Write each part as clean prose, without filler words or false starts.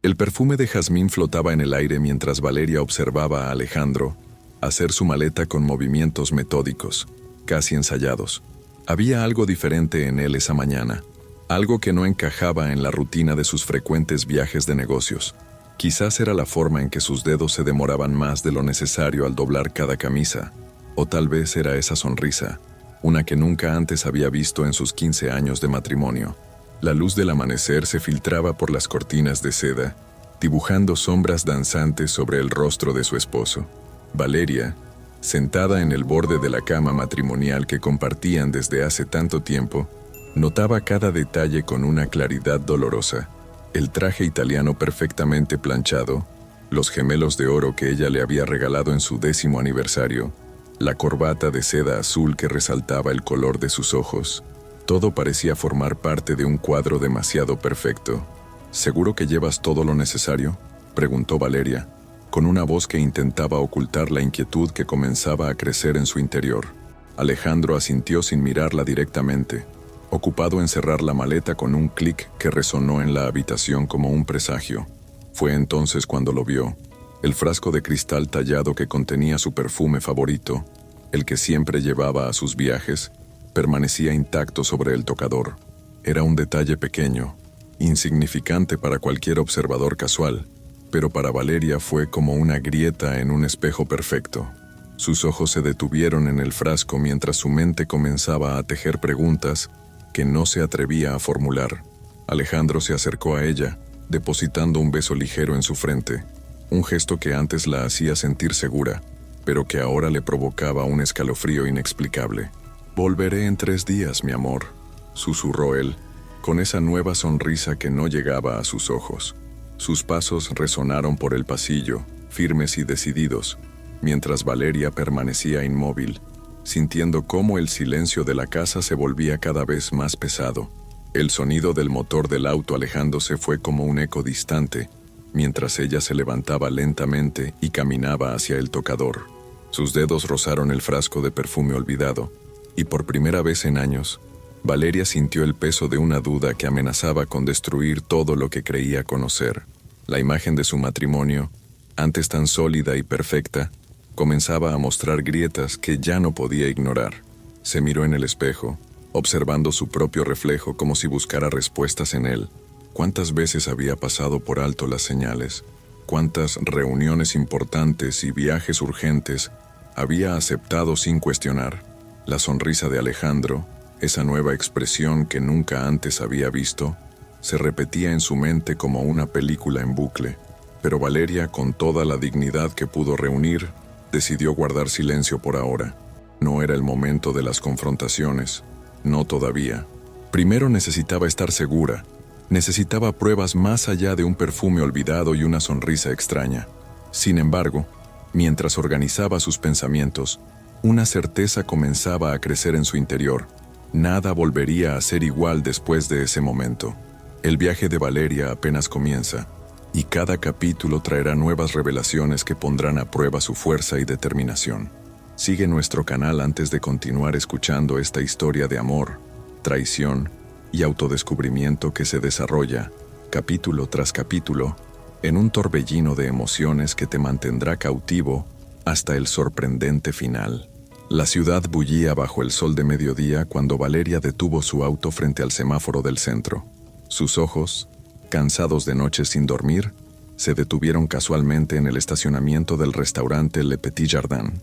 El perfume de jazmín flotaba en el aire mientras Valeria observaba a Alejandro hacer su maleta con movimientos metódicos, casi ensayados. Había algo diferente en él esa mañana, algo que no encajaba en la rutina de sus frecuentes viajes de negocios. Quizás era la forma en que sus dedos se demoraban más de lo necesario al doblar cada camisa, o tal vez era esa sonrisa, una que nunca antes había visto en sus 15 años de matrimonio. La luz del amanecer se filtraba por las cortinas de seda, dibujando sombras danzantes sobre el rostro de su esposo. Valeria, sentada en el borde de la cama matrimonial que compartían desde hace tanto tiempo, notaba cada detalle con una claridad dolorosa. El traje italiano perfectamente planchado, los gemelos de oro que ella le había regalado en su 10º aniversario, la corbata de seda azul que resaltaba el color de sus ojos. Todo parecía formar parte de un cuadro demasiado perfecto. ¿Seguro que llevas todo lo necesario?, preguntó Valeria, con una voz que intentaba ocultar la inquietud que comenzaba a crecer en su interior. Alejandro asintió sin mirarla directamente, ocupado en cerrar la maleta con un clic que resonó en la habitación como un presagio. Fue entonces cuando lo vio. El frasco de cristal tallado que contenía su perfume favorito, el que siempre llevaba a sus viajes, permanecía intacto sobre el tocador. Era un detalle pequeño, insignificante para cualquier observador casual, pero para Valeria fue como una grieta en un espejo perfecto. Sus ojos se detuvieron en el frasco mientras su mente comenzaba a tejer preguntas que no se atrevía a formular. Alejandro se acercó a ella, depositando un beso ligero en su frente, un gesto que antes la hacía sentir segura, pero que ahora le provocaba un escalofrío inexplicable. «Volveré en 3 días, mi amor», susurró él, con esa nueva sonrisa que no llegaba a sus ojos. Sus pasos resonaron por el pasillo, firmes y decididos, mientras Valeria permanecía inmóvil, sintiendo cómo el silencio de la casa se volvía cada vez más pesado. El sonido del motor del auto alejándose fue como un eco distante, mientras ella se levantaba lentamente y caminaba hacia el tocador. Sus dedos rozaron el frasco de perfume olvidado, y por primera vez en años, Valeria sintió el peso de una duda que amenazaba con destruir todo lo que creía conocer. La imagen de su matrimonio, antes tan sólida y perfecta, comenzaba a mostrar grietas que ya no podía ignorar. Se miró en el espejo, observando su propio reflejo como si buscara respuestas en él. ¿Cuántas veces había pasado por alto las señales? ¿Cuántas reuniones importantes y viajes urgentes había aceptado sin cuestionar? La sonrisa de Alejandro, esa nueva expresión que nunca antes había visto, se repetía en su mente como una película en bucle. Pero Valeria, con toda la dignidad que pudo reunir, decidió guardar silencio por ahora. No era el momento de las confrontaciones, no todavía. Primero necesitaba estar segura, necesitaba pruebas más allá de un perfume olvidado y una sonrisa extraña. Sin embargo, mientras organizaba sus pensamientos, una certeza comenzaba a crecer en su interior. Nada volvería a ser igual después de ese momento. El viaje de Valeria apenas comienza, y cada capítulo traerá nuevas revelaciones que pondrán a prueba su fuerza y determinación. Sigue nuestro canal antes de continuar escuchando esta historia de amor, traición y autodescubrimiento que se desarrolla, capítulo tras capítulo, en un torbellino de emociones que te mantendrá cautivo hasta el sorprendente final. La ciudad bullía bajo el sol de mediodía cuando Valeria detuvo su auto frente al semáforo del centro. Sus ojos, cansados de noches sin dormir, se detuvieron casualmente en el estacionamiento del restaurante Le Petit Jardin.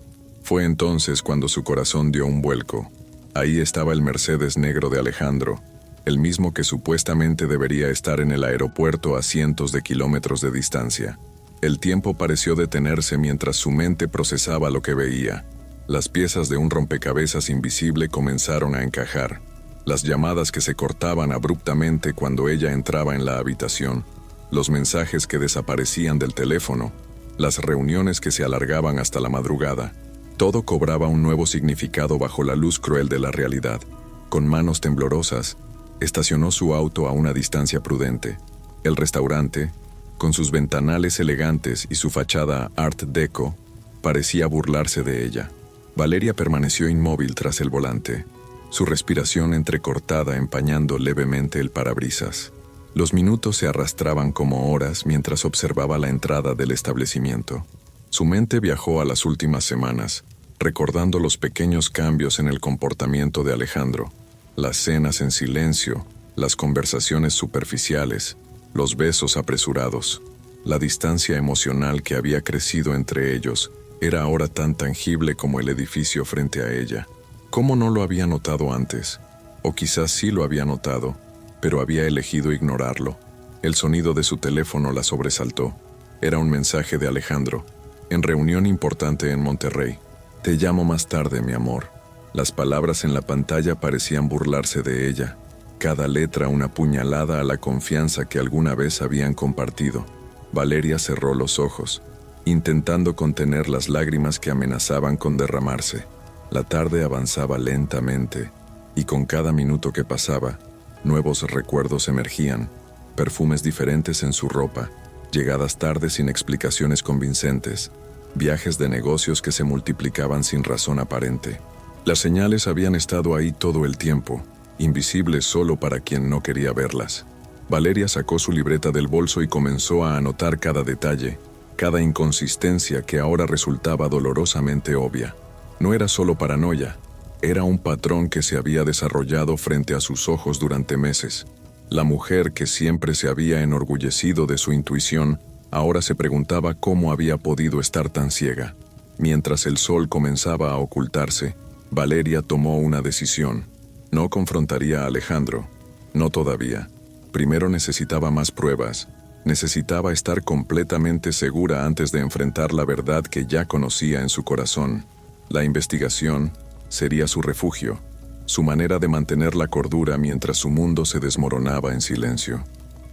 Fue entonces cuando su corazón dio un vuelco. Ahí estaba el Mercedes negro de Alejandro, el mismo que supuestamente debería estar en el aeropuerto a cientos de kilómetros de distancia. El tiempo pareció detenerse mientras su mente procesaba lo que veía. Las piezas de un rompecabezas invisible comenzaron a encajar. Las llamadas que se cortaban abruptamente cuando ella entraba en la habitación, los mensajes que desaparecían del teléfono, las reuniones que se alargaban hasta la madrugada. Todo cobraba un nuevo significado bajo la luz cruel de la realidad. Con manos temblorosas, estacionó su auto a una distancia prudente. El restaurante, con sus ventanales elegantes y su fachada Art Deco, parecía burlarse de ella. Valeria permaneció inmóvil tras el volante, su respiración entrecortada empañando levemente el parabrisas. Los minutos se arrastraban como horas mientras observaba la entrada del establecimiento. Su mente viajó a las últimas semanas, recordando los pequeños cambios en el comportamiento de Alejandro, las cenas en silencio, las conversaciones superficiales, los besos apresurados. La distancia emocional que había crecido entre ellos era ahora tan tangible como el edificio frente a ella. ¿Cómo no lo había notado antes? O quizás sí lo había notado, pero había elegido ignorarlo. El sonido de su teléfono la sobresaltó. Era un mensaje de Alejandro, en reunión importante en Monterrey. «Te llamo más tarde, mi amor». Las palabras en la pantalla parecían burlarse de ella, cada letra una puñalada a la confianza que alguna vez habían compartido. Valeria cerró los ojos, intentando contener las lágrimas que amenazaban con derramarse. La tarde avanzaba lentamente, y con cada minuto que pasaba, nuevos recuerdos emergían, perfumes diferentes en su ropa, llegadas tardes sin explicaciones convincentes, viajes de negocios que se multiplicaban sin razón aparente. Las señales habían estado ahí todo el tiempo, invisibles solo para quien no quería verlas. Valeria sacó su libreta del bolso y comenzó a anotar cada detalle, cada inconsistencia que ahora resultaba dolorosamente obvia. No era solo paranoia, era un patrón que se había desarrollado frente a sus ojos durante meses. La mujer que siempre se había enorgullecido de su intuición, ahora se preguntaba cómo había podido estar tan ciega. Mientras el sol comenzaba a ocultarse, Valeria tomó una decisión. No confrontaría a Alejandro, no todavía. Primero necesitaba más pruebas, necesitaba estar completamente segura antes de enfrentar la verdad que ya conocía en su corazón. La investigación sería su refugio, su manera de mantener la cordura mientras su mundo se desmoronaba en silencio.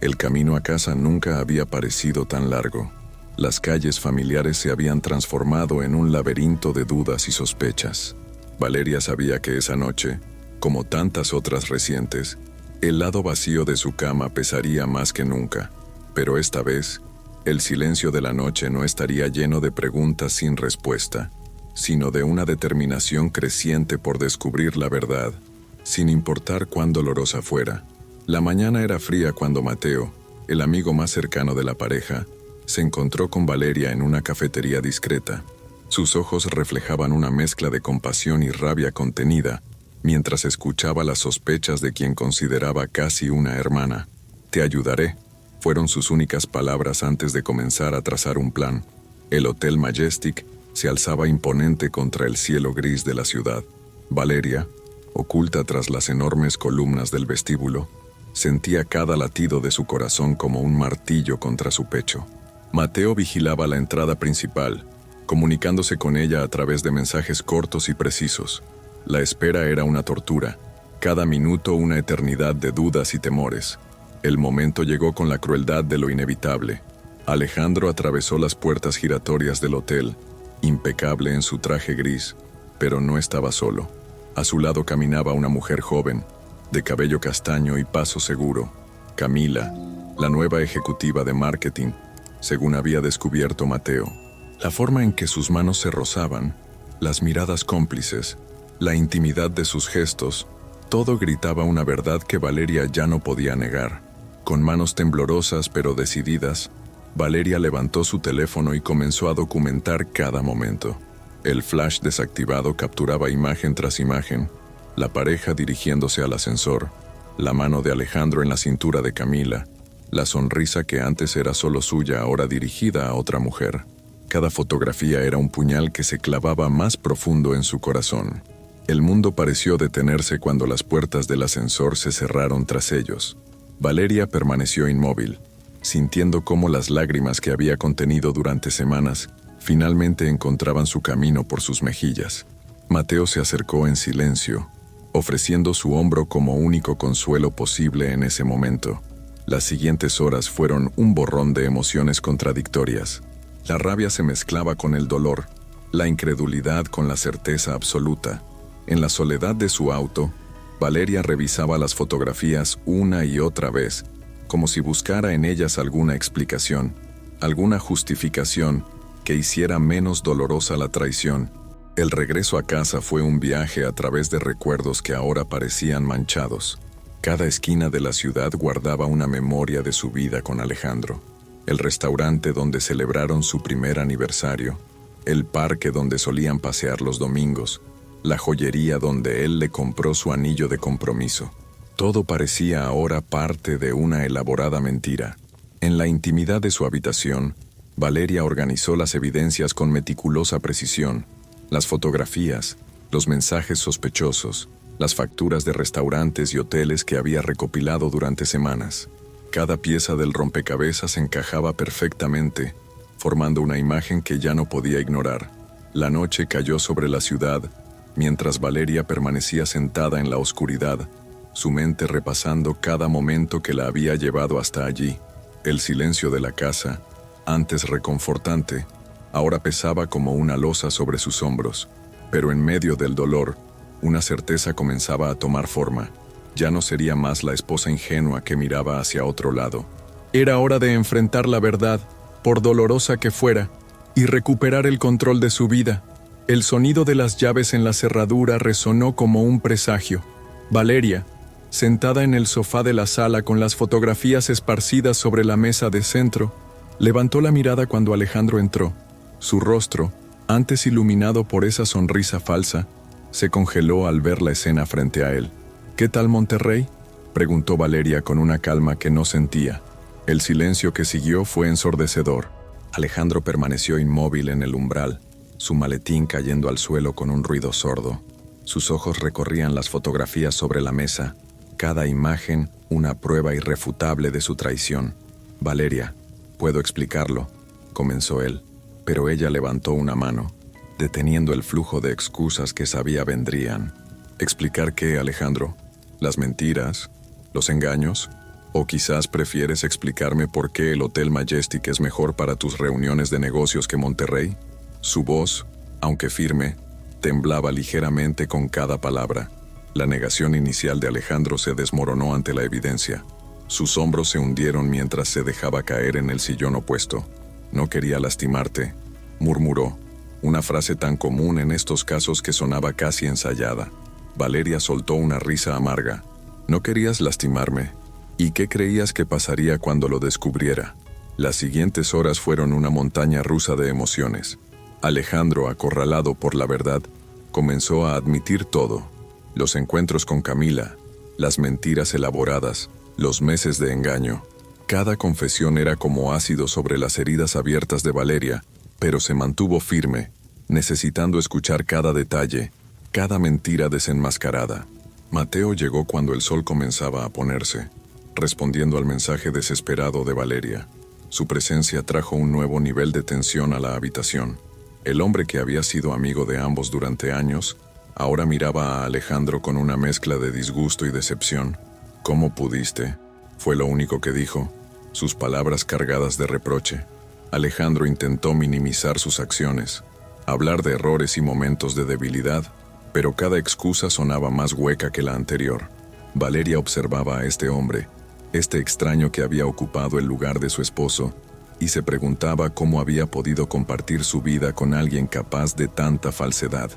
El camino a casa nunca había parecido tan largo. Las calles familiares se habían transformado en un laberinto de dudas y sospechas. Valeria sabía que esa noche, como tantas otras recientes, el lado vacío de su cama pesaría más que nunca. Pero esta vez, el silencio de la noche no estaría lleno de preguntas sin respuesta, sino de una determinación creciente por descubrir la verdad, sin importar cuán dolorosa fuera. La mañana era fría cuando Mateo, el amigo más cercano de la pareja, se encontró con Valeria en una cafetería discreta. Sus ojos reflejaban una mezcla de compasión y rabia contenida, mientras escuchaba las sospechas de quien consideraba casi una hermana. «Te ayudaré», fueron sus únicas palabras antes de comenzar a trazar un plan. El Hotel Majestic se alzaba imponente contra el cielo gris de la ciudad. Valeria, oculta tras las enormes columnas del vestíbulo, sentía cada latido de su corazón como un martillo contra su pecho. Mateo vigilaba la entrada principal, comunicándose con ella a través de mensajes cortos y precisos. La espera era una tortura, cada minuto una eternidad de dudas y temores. El momento llegó con la crueldad de lo inevitable. Alejandro atravesó las puertas giratorias del hotel, impecable en su traje gris, pero no estaba solo. A su lado caminaba una mujer joven, de cabello castaño y paso seguro, Camila, la nueva ejecutiva de marketing, según había descubierto Mateo. La forma en que sus manos se rozaban, las miradas cómplices, la intimidad de sus gestos, todo gritaba una verdad que Valeria ya no podía negar. Con manos temblorosas pero decididas, Valeria levantó su teléfono y comenzó a documentar cada momento. El flash desactivado capturaba imagen tras imagen, la pareja dirigiéndose al ascensor, la mano de Alejandro en la cintura de Camila, la sonrisa que antes era solo suya ahora dirigida a otra mujer. Cada fotografía era un puñal que se clavaba más profundo en su corazón. El mundo pareció detenerse cuando las puertas del ascensor se cerraron tras ellos. Valeria permaneció inmóvil, sintiendo cómo las lágrimas que había contenido durante semanas finalmente encontraban su camino por sus mejillas. Mateo se acercó en silencio, ofreciendo su hombro como único consuelo posible en ese momento. Las siguientes horas fueron un borrón de emociones contradictorias. La rabia se mezclaba con el dolor, la incredulidad con la certeza absoluta. En la soledad de su auto, Valeria revisaba las fotografías una y otra vez, como si buscara en ellas alguna explicación, alguna justificación que hiciera menos dolorosa la traición. El regreso a casa fue un viaje a través de recuerdos que ahora parecían manchados. Cada esquina de la ciudad guardaba una memoria de su vida con Alejandro. El restaurante donde celebraron su primer aniversario, el parque donde solían pasear los domingos, la joyería donde él le compró su anillo de compromiso. Todo parecía ahora parte de una elaborada mentira. En la intimidad de su habitación, Valeria organizó las evidencias con meticulosa precisión, las fotografías, los mensajes sospechosos, las facturas de restaurantes y hoteles que había recopilado durante semanas. Cada pieza del rompecabezas encajaba perfectamente, formando una imagen que ya no podía ignorar. La noche cayó sobre la ciudad, mientras Valeria permanecía sentada en la oscuridad, su mente repasando cada momento que la había llevado hasta allí. El silencio de la casa, antes reconfortante, ahora pesaba como una losa sobre sus hombros, pero en medio del dolor, una certeza comenzaba a tomar forma. Ya no sería más la esposa ingenua que miraba hacia otro lado. Era hora de enfrentar la verdad, por dolorosa que fuera, y recuperar el control de su vida. El sonido de las llaves en la cerradura resonó como un presagio. Valeria, sentada en el sofá de la sala con las fotografías esparcidas sobre la mesa de centro, levantó la mirada cuando Alejandro entró. Su rostro, antes iluminado por esa sonrisa falsa, se congeló al ver la escena frente a él. «¿Qué tal, Monterrey?», preguntó Valeria con una calma que no sentía. El silencio que siguió fue ensordecedor. Alejandro permaneció inmóvil en el umbral, su maletín cayendo al suelo con un ruido sordo. Sus ojos recorrían las fotografías sobre la mesa, cada imagen una prueba irrefutable de su traición. «Valeria, puedo explicarlo», comenzó él, pero ella levantó una mano, deteniendo el flujo de excusas que sabía vendrían. ¿Explicar qué, Alejandro? ¿Las mentiras? ¿Los engaños? ¿O quizás prefieres explicarme por qué el Hotel Majestic es mejor para tus reuniones de negocios que Monterrey? Su voz, aunque firme, temblaba ligeramente con cada palabra. La negación inicial de Alejandro se desmoronó ante la evidencia. Sus hombros se hundieron mientras se dejaba caer en el sillón opuesto. «No quería lastimarte», murmuró, una frase tan común en estos casos que sonaba casi ensayada. Valeria soltó una risa amarga. «¿No querías lastimarme? ¿Y qué creías que pasaría cuando lo descubriera?». Las siguientes horas fueron una montaña rusa de emociones. Alejandro, acorralado por la verdad, comenzó a admitir todo. Los encuentros con Camila, las mentiras elaboradas, los meses de engaño. Cada confesión era como ácido sobre las heridas abiertas de Valeria, pero se mantuvo firme, necesitando escuchar cada detalle, cada mentira desenmascarada. Mateo llegó cuando el sol comenzaba a ponerse, respondiendo al mensaje desesperado de Valeria. Su presencia trajo un nuevo nivel de tensión a la habitación. El hombre que había sido amigo de ambos durante años, ahora miraba a Alejandro con una mezcla de disgusto y decepción. «¿Cómo pudiste?», fue lo único que dijo, sus palabras cargadas de reproche. Alejandro intentó minimizar sus acciones, hablar de errores y momentos de debilidad, pero cada excusa sonaba más hueca que la anterior. Valeria observaba a este hombre, este extraño que había ocupado el lugar de su esposo, y se preguntaba cómo había podido compartir su vida con alguien capaz de tanta falsedad.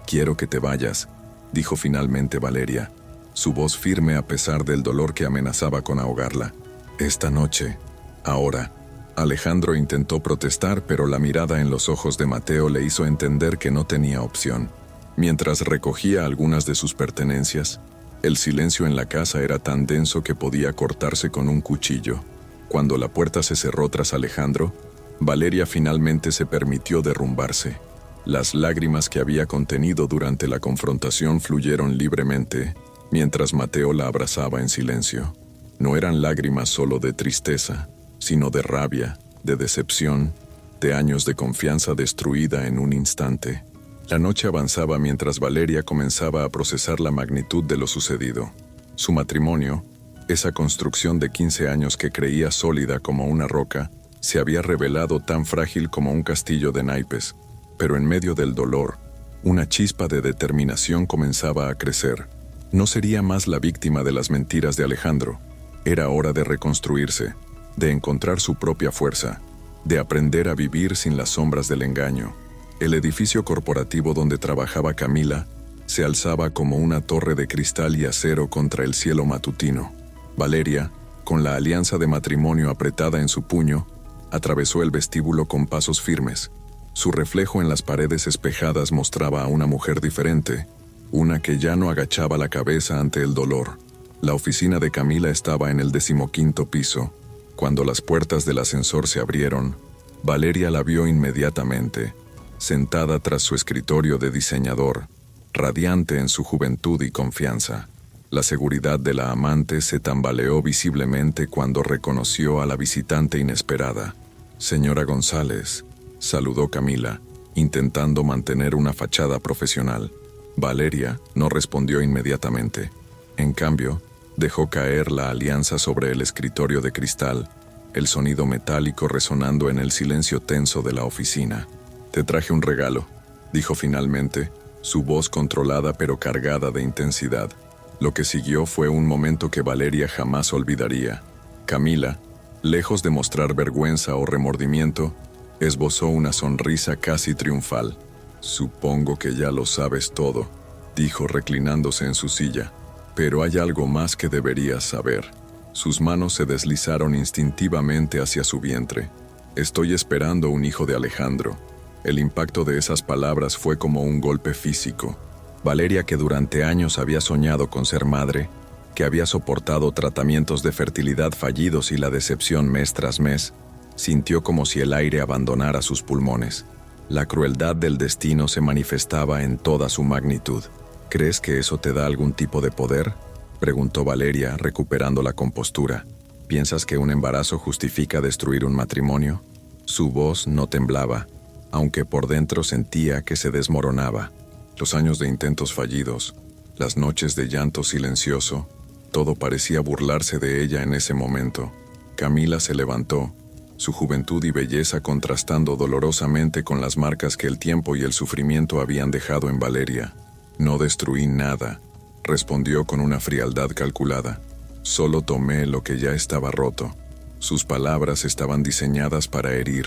«Quiero que te vayas», dijo finalmente Valeria, su voz firme a pesar del dolor que amenazaba con ahogarla. «Esta noche, ahora». Alejandro intentó protestar, pero la mirada en los ojos de Mateo le hizo entender que no tenía opción. Mientras recogía algunas de sus pertenencias, el silencio en la casa era tan denso que podía cortarse con un cuchillo. Cuando la puerta se cerró tras Alejandro, Valeria finalmente se permitió derrumbarse. Las lágrimas que había contenido durante la confrontación fluyeron libremente, mientras Mateo la abrazaba en silencio. No eran lágrimas solo de tristeza, sino de rabia, de decepción, de años de confianza destruida en un instante. La noche avanzaba mientras Valeria comenzaba a procesar la magnitud de lo sucedido. Su matrimonio, esa construcción de 15 años que creía sólida como una roca, se había revelado tan frágil como un castillo de naipes. Pero en medio del dolor, una chispa de determinación comenzaba a crecer. No sería más la víctima de las mentiras de Alejandro. Era hora de reconstruirse, de encontrar su propia fuerza, de aprender a vivir sin las sombras del engaño. El edificio corporativo donde trabajaba Camila se alzaba como una torre de cristal y acero contra el cielo matutino. Valeria, con la alianza de matrimonio apretada en su puño, atravesó el vestíbulo con pasos firmes. Su reflejo en las paredes espejadas mostraba a una mujer diferente, una que ya no agachaba la cabeza ante el dolor. La oficina de Camila estaba en el 15º piso. Cuando las puertas del ascensor se abrieron, Valeria la vio inmediatamente, sentada tras su escritorio de diseñador, radiante en su juventud y confianza. La seguridad de la amante se tambaleó visiblemente cuando reconoció a la visitante inesperada. «Señora González», saludó Camila, intentando mantener una fachada profesional. Valeria no respondió inmediatamente. En cambio, dejó caer la alianza sobre el escritorio de cristal, el sonido metálico resonando en el silencio tenso de la oficina. «Te traje un regalo», dijo finalmente, su voz controlada pero cargada de intensidad. Lo que siguió fue un momento que Valeria jamás olvidaría. Camila, lejos de mostrar vergüenza o remordimiento, esbozó una sonrisa casi triunfal. «Supongo que ya lo sabes todo», dijo reclinándose en su silla. «Pero hay algo más que deberías saber». Sus manos se deslizaron instintivamente hacia su vientre. «Estoy esperando un hijo de Alejandro». El impacto de esas palabras fue como un golpe físico. Valeria, que durante años había soñado con ser madre, que había soportado tratamientos de fertilidad fallidos y la decepción mes tras mes, sintió como si el aire abandonara sus pulmones. La crueldad del destino se manifestaba en toda su magnitud. «¿Crees que eso te da algún tipo de poder?», preguntó Valeria, recuperando la compostura. «¿Piensas que un embarazo justifica destruir un matrimonio?». Su voz no temblaba, aunque por dentro sentía que se desmoronaba. Los años de intentos fallidos, las noches de llanto silencioso, todo parecía burlarse de ella en ese momento. Camila se levantó, su juventud y belleza contrastando dolorosamente con las marcas que el tiempo y el sufrimiento habían dejado en Valeria. «No destruí nada», respondió con una frialdad calculada. «Solo tomé lo que ya estaba roto». Sus palabras estaban diseñadas para herir,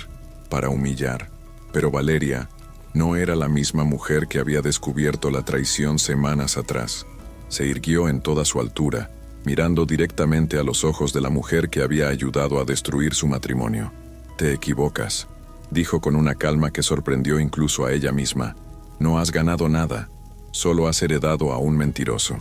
para humillar. Pero Valeria no era la misma mujer que había descubierto la traición semanas atrás. Se irguió en toda su altura, mirando directamente a los ojos de la mujer que había ayudado a destruir su matrimonio. «Te equivocas», dijo con una calma que sorprendió incluso a ella misma. «No has ganado nada, solo has heredado a un mentiroso».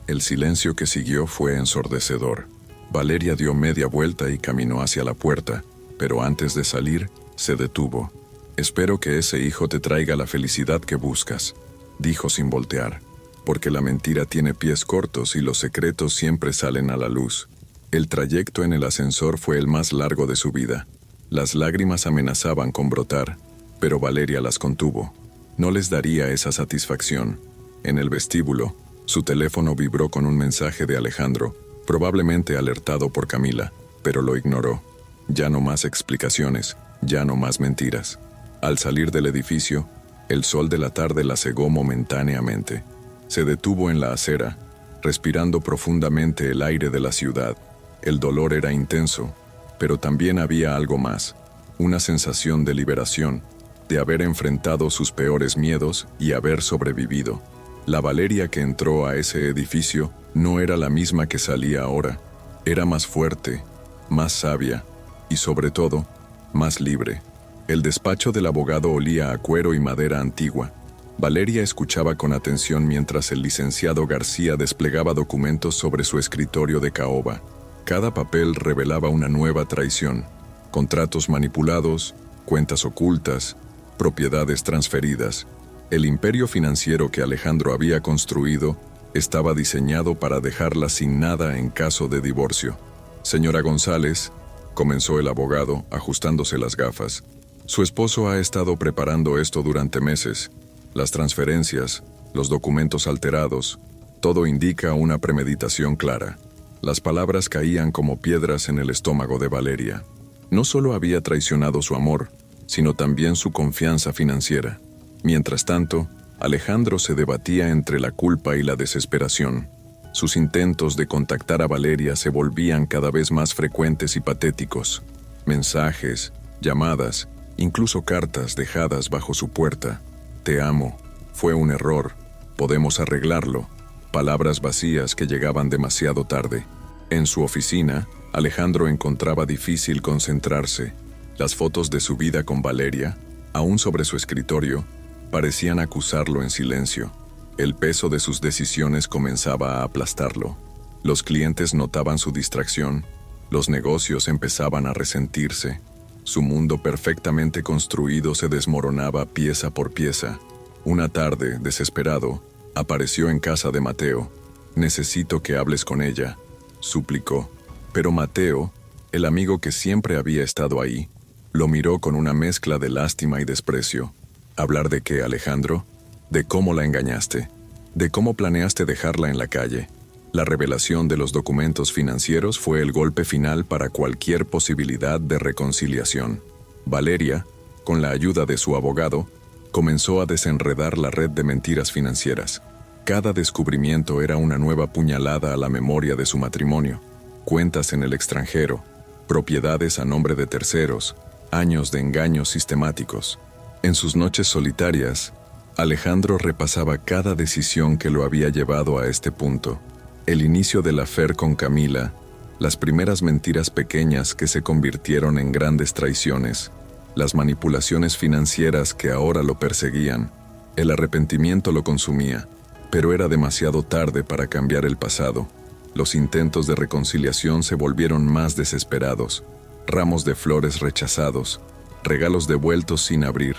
El silencio que siguió fue ensordecedor. Valeria dio media vuelta y caminó hacia la puerta, pero antes de salir, se detuvo. «Espero que ese hijo te traiga la felicidad que buscas», dijo sin voltear, «porque la mentira tiene pies cortos y los secretos siempre salen a la luz». El trayecto en el ascensor fue el más largo de su vida. Las lágrimas amenazaban con brotar, pero Valeria las contuvo. No les daría esa satisfacción. En el vestíbulo, su teléfono vibró con un mensaje de Alejandro, probablemente alertado por Camila, pero lo ignoró. Ya no más explicaciones, ya no más mentiras. Al salir del edificio, el sol de la tarde la cegó momentáneamente. Se detuvo en la acera, respirando profundamente el aire de la ciudad. El dolor era intenso, pero también había algo más, una sensación de liberación, de haber enfrentado sus peores miedos y haber sobrevivido. La Valeria que entró a ese edificio no era la misma que salía ahora. Era más fuerte, más sabia y, sobre todo, más libre. El despacho del abogado olía a cuero y madera antigua. Valeria escuchaba con atención mientras el licenciado García desplegaba documentos sobre su escritorio de caoba. Cada papel revelaba una nueva traición: contratos manipulados, cuentas ocultas, propiedades transferidas. El imperio financiero que Alejandro había construido estaba diseñado para dejarla sin nada en caso de divorcio. «Señora González», comenzó el abogado, ajustándose las gafas, «su esposo ha estado preparando esto durante meses. Las transferencias, los documentos alterados, todo indica una premeditación clara». Las palabras caían como piedras en el estómago de Valeria. No solo había traicionado su amor, sino también su confianza financiera. Mientras tanto, Alejandro se debatía entre la culpa y la desesperación. Sus intentos de contactar a Valeria se volvían cada vez más frecuentes y patéticos. Mensajes, llamadas, incluso cartas dejadas bajo su puerta. «Te amo. Fue un error. Podemos arreglarlo. Palabras vacías que llegaban demasiado tarde. En su oficina, Alejandro encontraba difícil concentrarse. Las fotos de su vida con Valeria, aún sobre su escritorio, parecían acusarlo en silencio. El peso de sus decisiones comenzaba a aplastarlo. Los clientes notaban su distracción. Los negocios empezaban a resentirse. Su mundo perfectamente construido se desmoronaba pieza por pieza. Una tarde, desesperado, apareció en casa de Mateo. «Necesito que hables con ella», suplicó. Pero Mateo, el amigo que siempre había estado ahí, lo miró con una mezcla de lástima y desprecio. ¿Hablar de qué, Alejandro? De cómo la engañaste. De cómo planeaste dejarla en la calle. La revelación de los documentos financieros fue el golpe final para cualquier posibilidad de reconciliación. Valeria, con la ayuda de su abogado, comenzó a desenredar la red de mentiras financieras. Cada descubrimiento era una nueva puñalada a la memoria de su matrimonio. Cuentas en el extranjero, propiedades a nombre de terceros, años de engaños sistemáticos. En sus noches solitarias, Alejandro repasaba cada decisión que lo había llevado a este punto. El inicio del affair con Camila, las primeras mentiras pequeñas que se convirtieron en grandes traiciones, las manipulaciones financieras que ahora lo perseguían. El arrepentimiento lo consumía, pero era demasiado tarde para cambiar el pasado. Los intentos de reconciliación se volvieron más desesperados. Ramos de flores rechazados, regalos devueltos sin abrir,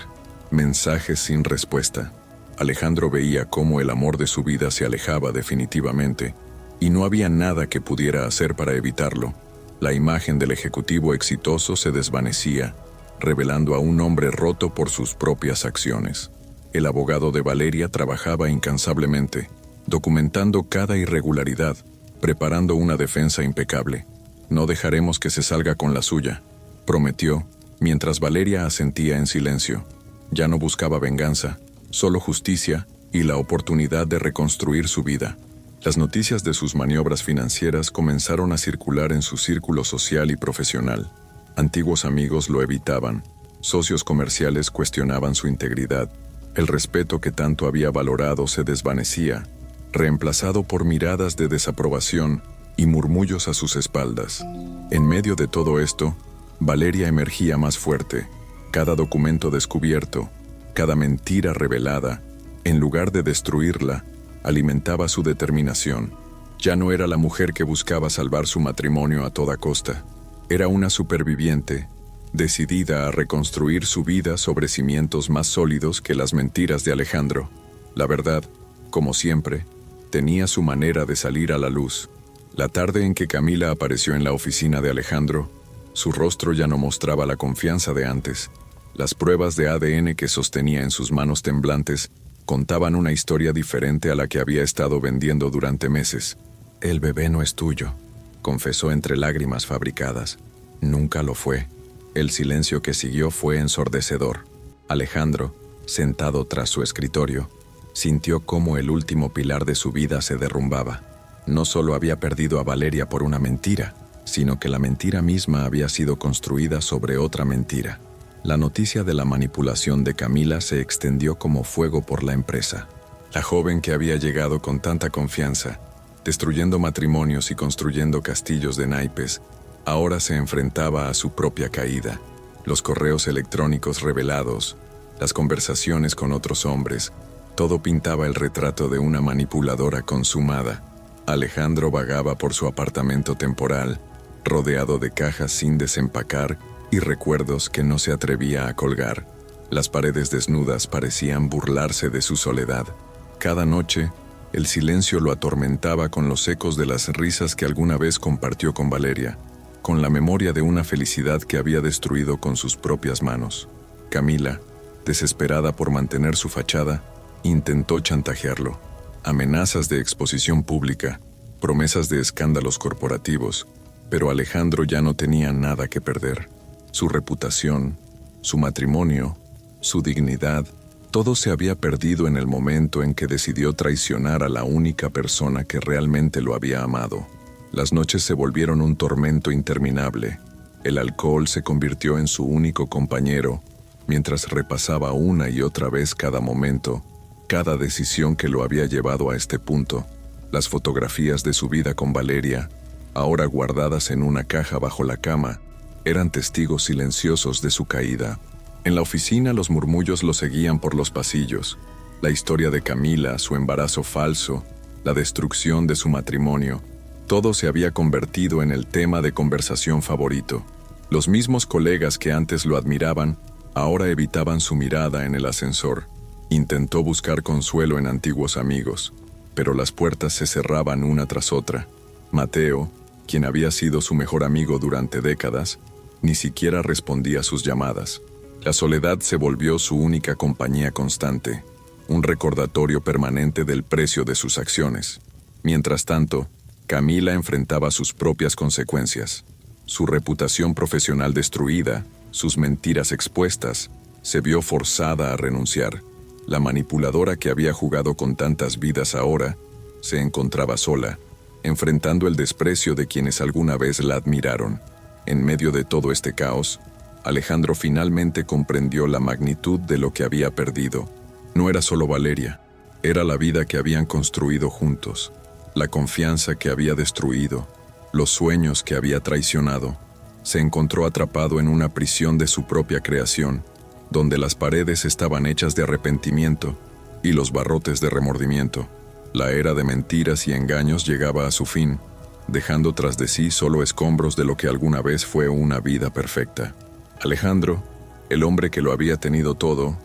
mensajes sin respuesta. Alejandro veía cómo el amor de su vida se alejaba definitivamente, y no había nada que pudiera hacer para evitarlo. La imagen del ejecutivo exitoso se desvanecía, revelando a un hombre roto por sus propias acciones. El abogado de Valeria trabajaba incansablemente, documentando cada irregularidad, preparando una defensa impecable. «No dejaremos que se salga con la suya», prometió, mientras Valeria asentía en silencio. Ya no buscaba venganza, solo justicia y la oportunidad de reconstruir su vida. Las noticias de sus maniobras financieras comenzaron a circular en su círculo social y profesional. Antiguos amigos lo evitaban, socios comerciales cuestionaban su integridad. El respeto que tanto había valorado se desvanecía, reemplazado por miradas de desaprobación y murmullos a sus espaldas. En medio de todo esto, Valeria emergía más fuerte. Cada documento descubierto, cada mentira revelada, en lugar de destruirla, alimentaba su determinación. Ya no era la mujer que buscaba salvar su matrimonio a toda costa. Era una superviviente, decidida a reconstruir su vida sobre cimientos más sólidos que las mentiras de Alejandro. La verdad, como siempre, tenía su manera de salir a la luz. La tarde en que Camila apareció en la oficina de Alejandro, su rostro ya no mostraba la confianza de antes. Las pruebas de ADN que sostenía en sus manos temblantes contaban una historia diferente a la que había estado vendiendo durante meses. «El bebé no es tuyo», confesó entre lágrimas fabricadas. Nunca lo fue. El silencio que siguió fue ensordecedor. Alejandro, sentado tras su escritorio, sintió cómo el último pilar de su vida se derrumbaba. No solo había perdido a Valeria por una mentira, sino que la mentira misma había sido construida sobre otra mentira. La noticia de la manipulación de Camila se extendió como fuego por la empresa. La joven que había llegado con tanta confianza, destruyendo matrimonios y construyendo castillos de naipes, ahora se enfrentaba a su propia caída. Los correos electrónicos revelados, las conversaciones con otros hombres, todo pintaba el retrato de una manipuladora consumada. Alejandro vagaba por su apartamento temporal, rodeado de cajas sin desempacar y recuerdos que no se atrevía a colgar. Las paredes desnudas parecían burlarse de su soledad. Cada noche, el silencio lo atormentaba con los ecos de las risas que alguna vez compartió con Valeria, con la memoria de una felicidad que había destruido con sus propias manos. Camila, desesperada por mantener su fachada, intentó chantajearlo. Amenazas de exposición pública, promesas de escándalos corporativos, pero Alejandro ya no tenía nada que perder. Su reputación, su matrimonio, su dignidad, todo se había perdido en el momento en que decidió traicionar a la única persona que realmente lo había amado. Las noches se volvieron un tormento interminable. El alcohol se convirtió en su único compañero, mientras repasaba una y otra vez cada momento, cada decisión que lo había llevado a este punto, las fotografías de su vida con Valeria, ahora guardadas en una caja bajo la cama, eran testigos silenciosos de su caída. En la oficina los murmullos lo seguían por los pasillos. La historia de Camila, su embarazo falso, la destrucción de su matrimonio, todo se había convertido en el tema de conversación favorito. Los mismos colegas que antes lo admiraban, ahora evitaban su mirada en el ascensor. Intentó buscar consuelo en antiguos amigos, pero las puertas se cerraban una tras otra. Mateo, quien había sido su mejor amigo durante décadas, ni siquiera respondía a sus llamadas. La soledad se volvió su única compañía constante, un recordatorio permanente del precio de sus acciones. Mientras tanto, Camila enfrentaba sus propias consecuencias. Su reputación profesional destruida, sus mentiras expuestas, se vio forzada a renunciar. La manipuladora que había jugado con tantas vidas ahora se encontraba sola, enfrentando el desprecio de quienes alguna vez la admiraron. En medio de todo este caos, Alejandro finalmente comprendió la magnitud de lo que había perdido. No era solo Valeria, era la vida que habían construido juntos, la confianza que había destruido, los sueños que había traicionado. Se encontró atrapado en una prisión de su propia creación, donde las paredes estaban hechas de arrepentimiento y los barrotes de remordimiento. La era de mentiras y engaños llegaba a su fin, dejando tras de sí solo escombros de lo que alguna vez fue una vida perfecta. Alejandro, el hombre que lo había tenido todo,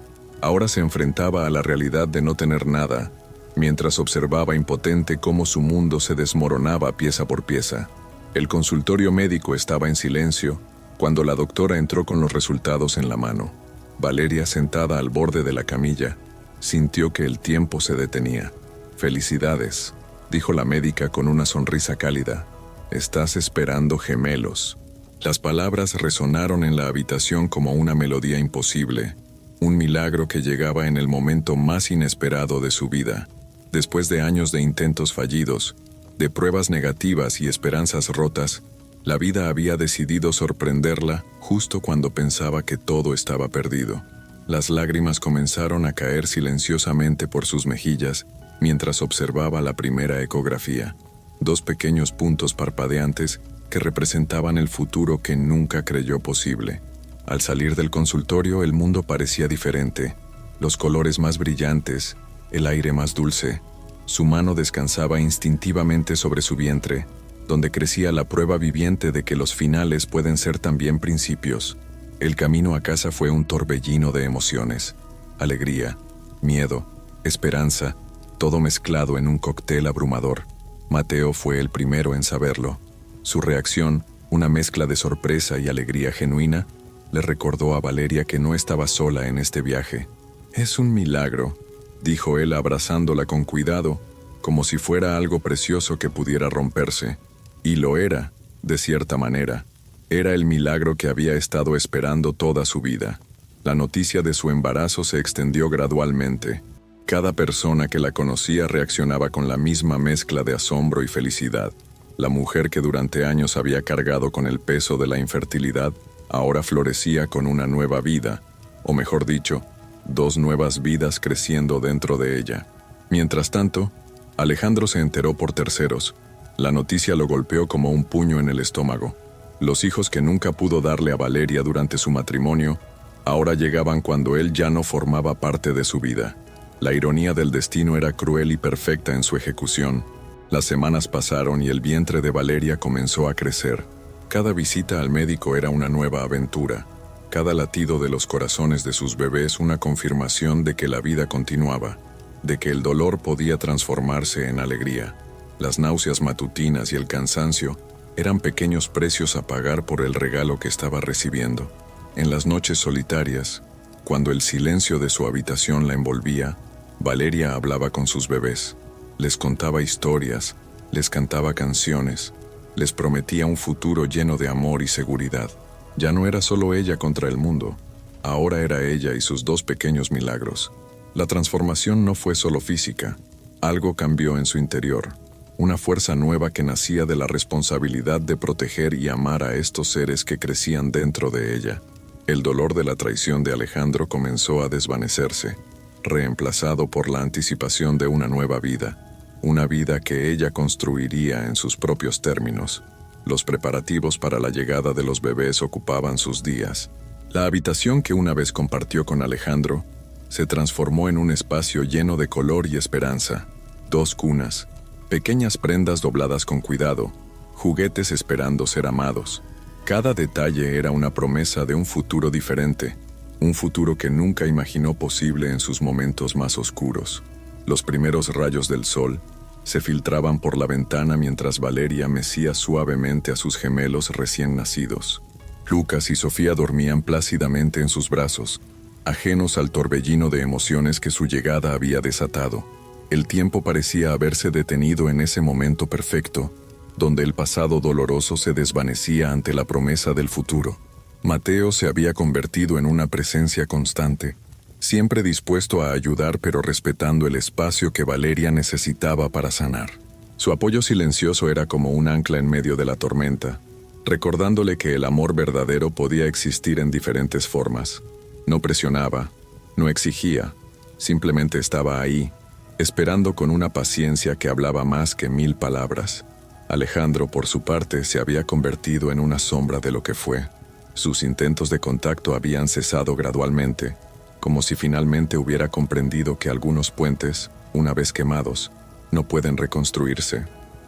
ahora se enfrentaba a la realidad de no tener nada, mientras observaba impotente cómo su mundo se desmoronaba pieza por pieza. El consultorio médico estaba en silencio cuando la doctora entró con los resultados en la mano. Valeria, sentada al borde de la camilla, sintió que el tiempo se detenía. «Felicidades», dijo la médica con una sonrisa cálida. «Estás esperando gemelos». Las palabras resonaron en la habitación como una melodía imposible, un milagro que llegaba en el momento más inesperado de su vida. Después de años de intentos fallidos, de pruebas negativas y esperanzas rotas, la vida había decidido sorprenderla justo cuando pensaba que todo estaba perdido. Las lágrimas comenzaron a caer silenciosamente por sus mejillas mientras observaba la primera ecografía. 2 pequeños puntos parpadeantes que representaban el futuro que nunca creyó posible. Al salir del consultorio, el mundo parecía diferente. Los colores más brillantes, el aire más dulce. Su mano descansaba instintivamente sobre su vientre, donde crecía la prueba viviente de que los finales pueden ser también principios. El camino a casa fue un torbellino de emociones. Alegría, miedo, esperanza, todo mezclado en un cóctel abrumador. Mateo fue el primero en saberlo. Su reacción, una mezcla de sorpresa y alegría genuina, le recordó a Valeria que no estaba sola en este viaje. «Es un milagro», dijo él abrazándola con cuidado, como si fuera algo precioso que pudiera romperse. Y lo era, de cierta manera. Era el milagro que había estado esperando toda su vida. La noticia de su embarazo se extendió gradualmente. Cada persona que la conocía reaccionaba con la misma mezcla de asombro y felicidad. La mujer que durante años había cargado con el peso de la infertilidad, ahora florecía con una nueva vida, o mejor dicho, 2 nuevas vidas creciendo dentro de ella. Mientras tanto, Alejandro se enteró por terceros. La noticia lo golpeó como un puño en el estómago. Los hijos que nunca pudo darle a Valeria durante su matrimonio, ahora llegaban cuando él ya no formaba parte de su vida. La ironía del destino era cruel y perfecta en su ejecución. Las semanas pasaron y el vientre de Valeria comenzó a crecer. Cada visita al médico era una nueva aventura. Cada latido de los corazones de sus bebés una confirmación de que la vida continuaba, de que el dolor podía transformarse en alegría. Las náuseas matutinas y el cansancio eran pequeños precios a pagar por el regalo que estaba recibiendo. En las noches solitarias, cuando el silencio de su habitación la envolvía, Valeria hablaba con sus bebés. Les contaba historias, les cantaba canciones, les prometía un futuro lleno de amor y seguridad. Ya no era solo ella contra el mundo, ahora era ella y sus 2 pequeños milagros. La transformación no fue solo física, algo cambió en su interior, una fuerza nueva que nacía de la responsabilidad de proteger y amar a estos seres que crecían dentro de ella. El dolor de la traición de Alejandro comenzó a desvanecerse. reemplazado por la anticipación de una nueva vida, una vida que ella construiría en sus propios términos. Los preparativos para la llegada de los bebés ocupaban sus días. La habitación que una vez compartió con Alejandro se transformó en un espacio lleno de color y esperanza. 2 cunas, pequeñas prendas dobladas con cuidado, juguetes esperando ser amados. Cada detalle era una promesa de un futuro diferente, un futuro que nunca imaginó posible en sus momentos más oscuros. Los primeros rayos del sol se filtraban por la ventana mientras Valeria mecía suavemente a sus gemelos recién nacidos. Lucas y Sofía dormían plácidamente en sus brazos, ajenos al torbellino de emociones que su llegada había desatado. El tiempo parecía haberse detenido en ese momento perfecto, donde el pasado doloroso se desvanecía ante la promesa del futuro. Mateo se había convertido en una presencia constante, siempre dispuesto a ayudar pero respetando el espacio que Valeria necesitaba para sanar. Su apoyo silencioso era como un ancla en medio de la tormenta, recordándole que el amor verdadero podía existir en diferentes formas. No presionaba, no exigía, simplemente estaba ahí, esperando con una paciencia que hablaba más que 1000 palabras. Alejandro, por su parte, se había convertido en una sombra de lo que fue. Sus intentos de contacto habían cesado gradualmente, como si finalmente hubiera comprendido que algunos puentes, una vez quemados, no pueden reconstruirse.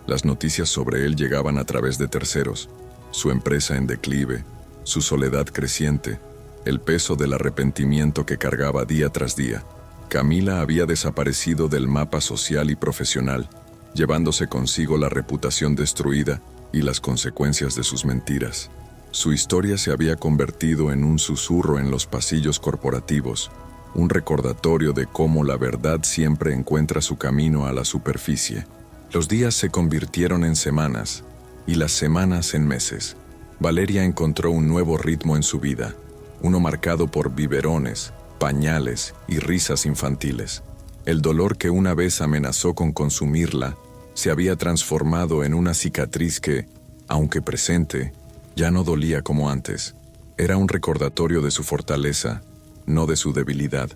Las noticias sobre él llegaban a través de terceros, su empresa en declive, su soledad creciente, el peso del arrepentimiento que cargaba día tras día. Camila había desaparecido del mapa social y profesional, llevándose consigo la reputación destruida y las consecuencias de sus mentiras. Su historia se había convertido en un susurro en los pasillos corporativos, un recordatorio de cómo la verdad siempre encuentra su camino a la superficie. Los días se convirtieron en semanas, y las semanas en meses. Valeria encontró un nuevo ritmo en su vida, uno marcado por biberones, pañales y risas infantiles. El dolor que una vez amenazó con consumirla se había transformado en una cicatriz que, aunque presente, ya no dolía como antes. Era un recordatorio de su fortaleza, no de su debilidad.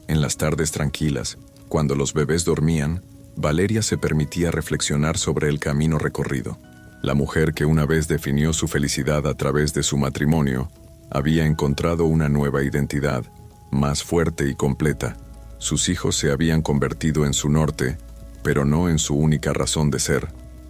En las tardes tranquilas, cuando los bebés dormían, Valeria se permitía reflexionar sobre el camino recorrido. La mujer que una vez definió su felicidad a través de su matrimonio, había encontrado una nueva identidad, más fuerte y completa. Sus hijos se habían convertido en su norte, pero no en su única razón de ser.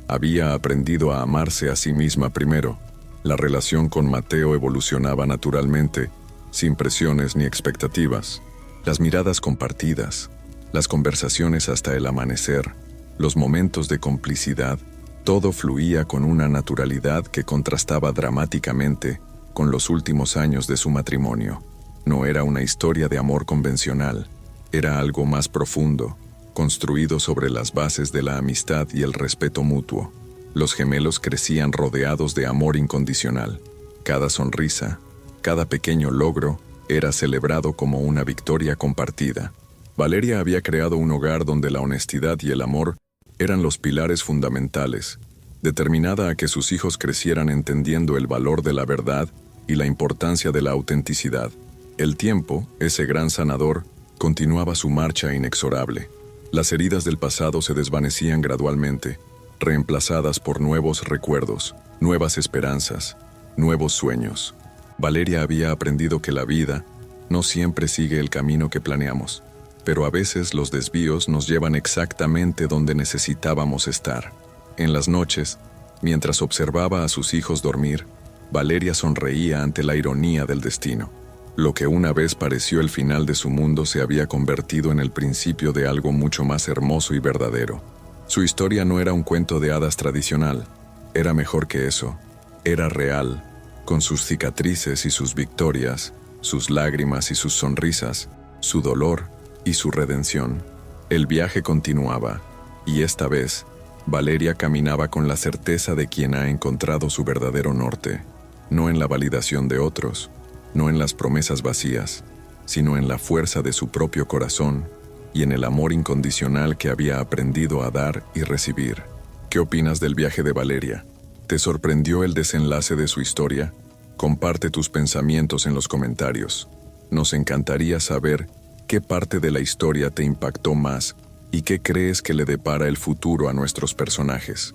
Había aprendido a amarse a sí misma primero. La relación con Mateo evolucionaba naturalmente, sin presiones ni expectativas. Las miradas compartidas, las conversaciones hasta el amanecer, los momentos de complicidad, todo fluía con una naturalidad que contrastaba dramáticamente con los últimos años de su matrimonio. No era una historia de amor convencional, era algo más profundo, construido sobre las bases de la amistad y el respeto mutuo. Los gemelos crecían rodeados de amor incondicional. Cada sonrisa, cada pequeño logro, era celebrado como una victoria compartida. Valeria había creado un hogar donde la honestidad y el amor eran los pilares fundamentales, determinada a que sus hijos crecieran entendiendo el valor de la verdad y la importancia de la autenticidad. El tiempo, ese gran sanador, continuaba su marcha inexorable. Las heridas del pasado se desvanecían gradualmente, reemplazadas por nuevos recuerdos, nuevas esperanzas, nuevos sueños. Valeria había aprendido que la vida no siempre sigue el camino que planeamos, pero a veces los desvíos nos llevan exactamente donde necesitábamos estar. En las noches, mientras observaba a sus hijos dormir, Valeria sonreía ante la ironía del destino. Lo que una vez pareció el final de su mundo se había convertido en el principio de algo mucho más hermoso y verdadero. Su historia no era un cuento de hadas tradicional, era mejor que eso, era real, con sus cicatrices y sus victorias, sus lágrimas y sus sonrisas, su dolor y su redención. El viaje continuaba, y esta vez, Valeria caminaba con la certeza de quien ha encontrado su verdadero norte, no en la validación de otros, no en las promesas vacías, sino en la fuerza de su propio corazón y en el amor incondicional que había aprendido a dar y recibir. ¿Qué opinas del viaje de Valeria? ¿Te sorprendió el desenlace de su historia? Comparte tus pensamientos en los comentarios. Nos encantaría saber ¿Qué parte de la historia te impactó más y qué crees que le depara el futuro a nuestros personajes?